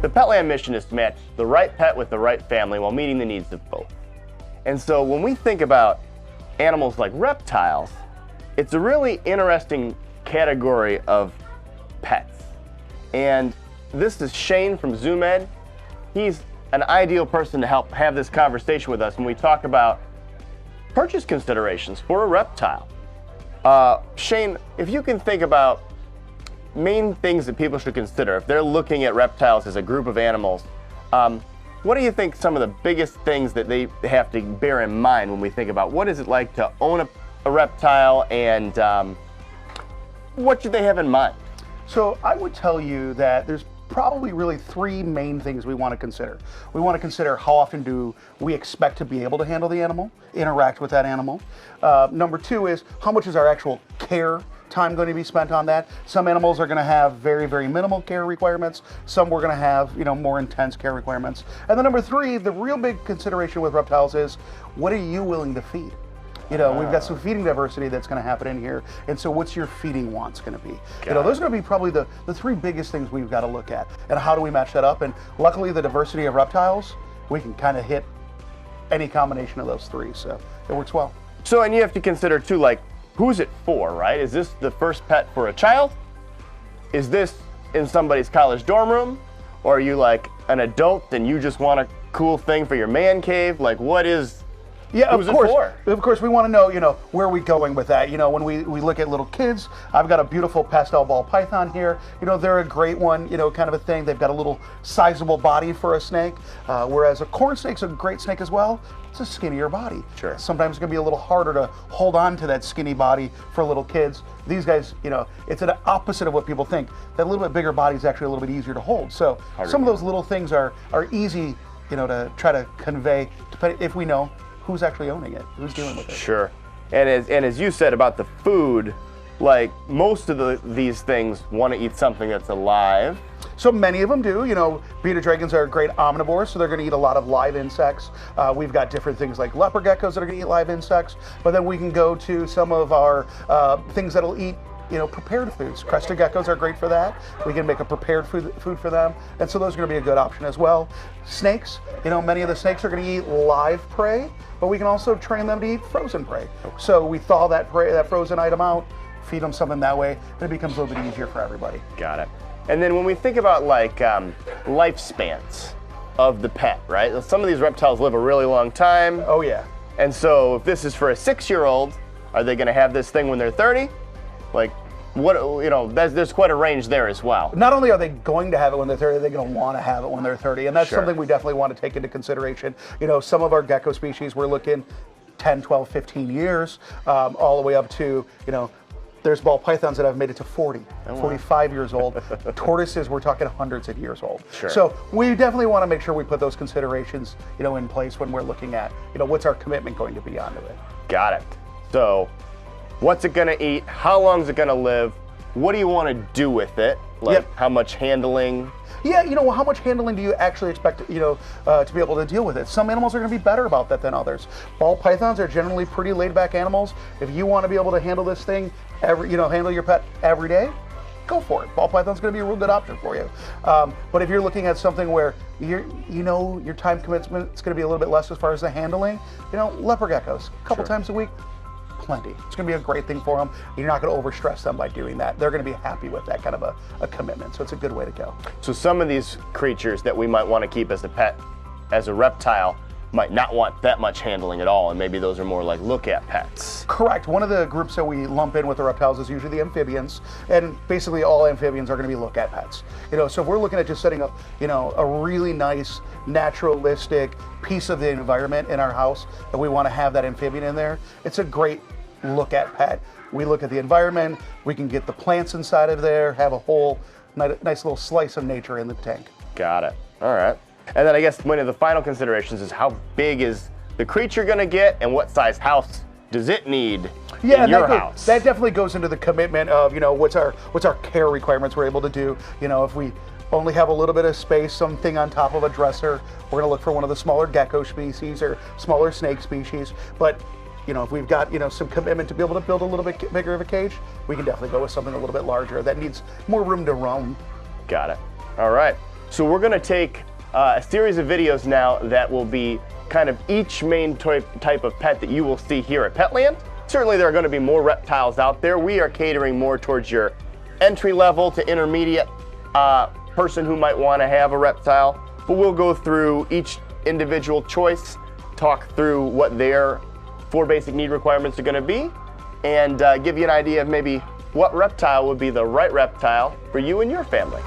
The Petland mission is to match the right pet with the right family while meeting the needs of both. And so when we think about animals like reptiles, it's a really interesting category of pets. And this is Shane from ZoomEd. He's an ideal person to help have this conversation with us when we talk about purchase considerations for a reptile. Shane, if you can think about main things that people should consider if they're looking at reptiles as a group of animals, what do you think some of the biggest things that they have to bear in mind when we think about what is it like to own a reptile, and what should they have in mind? So I would tell you that there's probably really three main things we want to consider. We want to consider how often do we expect to be able to handle the animal, interact with that animal. Number two is how much is our actual care time going to be spent on that. Some animals are going to have very, very minimal care requirements. Some we're going to have, more intense care requirements. And then number three, the real big consideration with reptiles is what are you willing to feed? We've got some feeding diversity that's going to happen in here. And so what's your feeding wants going to be? Those are going to be probably the three biggest things we've got to look at. And how do we match that up? And luckily the diversity of reptiles, we can kind of hit any combination of those three. So it works well. So, and you have to consider too, like, who's it for, right? Is this the first pet for a child? Is this in somebody's college dorm room? Or are you like an adult and you just want a cool thing for your man cave? Like, what is... Yeah, of course, we want to know, where are we going with that? When we look at little kids, I've got a beautiful pastel ball python here. They're a great one, kind of a thing. They've got a little sizable body for a snake, whereas a corn snake's a great snake as well. It's a skinnier body. Sure. Sometimes it's going to be a little harder to hold on to that skinny body for little kids. These guys, it's an opposite of what people think. That little bit bigger body is actually a little bit easier to hold. So some of those little things are easy, to try to convey, if we know who's actually owning it, who's dealing with it. Sure. And as you said about the food, like most of these things want to eat something that's alive. So many of them do. Bearded dragons are great omnivores, so they're going to eat a lot of live insects. We've got different things like leopard geckos that are going to eat live insects, but then we can go to some of our things that'll eat prepared foods. Crested geckos are great for that. We can make a prepared food for them, and so those are going to be a good option as well. Snakes, many of the snakes are going to eat live prey, but we can also train them to eat frozen prey. So we thaw that frozen item out, feed them something that way, and it becomes a little bit easier for everybody. Got it. And then when we think about like lifespans of the pet, right? Some of these reptiles live a really long time. Oh yeah. And so if this is for a 6-year-old, are they going to have this thing when they're 30? Like, what, there's quite a range there as well. Not only are they going to have it when they're 30, they're going to want to have it when they're 30. And that's something we definitely want to take into consideration. Some of our gecko species, we're looking 10, 12, 15 years, all the way up to, there's ball pythons that have made it to 40, 45 years old. Tortoises, we're talking hundreds of years old. Sure. So we definitely want to make sure we put those considerations, in place when we're looking at, what's our commitment going to be onto it. Got it. So what's it going to eat? How long is it going to live? What do you want to do with it? Like how much handling? Yeah, how much handling do you actually expect, to be able to deal with it? Some animals are going to be better about that than others. Ball pythons are generally pretty laid-back animals. If you want to be able to handle this thing, handle your pet every day, go for it. Ball python's going to be a real good option for you. But if you're looking at something where your time commitment is going to be a little bit less as far as the handling, leopard geckos, a couple times a week, plenty. It's going to be a great thing for them. You're not going to overstress them by doing that. They're going to be happy with that kind of a commitment. So it's a good way to go. So some of these creatures that we might want to keep as a pet, as a reptile, might not want that much handling at all, and maybe those are more like look-at pets. Correct. One of the groups that we lump in with the reptiles is usually the amphibians, and basically all amphibians are going to be look-at pets. So if we're looking at just setting up, a really nice, naturalistic piece of the environment in our house, and we want to have that amphibian in there, it's a great look-at pet. We look at the environment, we can get the plants inside of there, have a whole nice little slice of nature in the tank. Got it. All right. And then I guess one of the final considerations is how big is the creature going to get, and what size house does it need in your house? That definitely goes into the commitment of, what's our care requirements we're able to do. If we only have a little bit of space, something on top of a dresser, we're going to look for one of the smaller gecko species or smaller snake species. But if we've got, some commitment to be able to build a little bit bigger of a cage, we can definitely go with something a little bit larger that needs more room to roam. Got it. All right. So we're gonna take a series of videos now that will be kind of each main type of pet that you will see here at Petland. Certainly there are gonna be more reptiles out there. We are catering more towards your entry level to intermediate person who might wanna have a reptile, but we'll go through each individual choice, talk through what their 4 basic need requirements are gonna be, and give you an idea of maybe what reptile would be the right reptile for you and your family.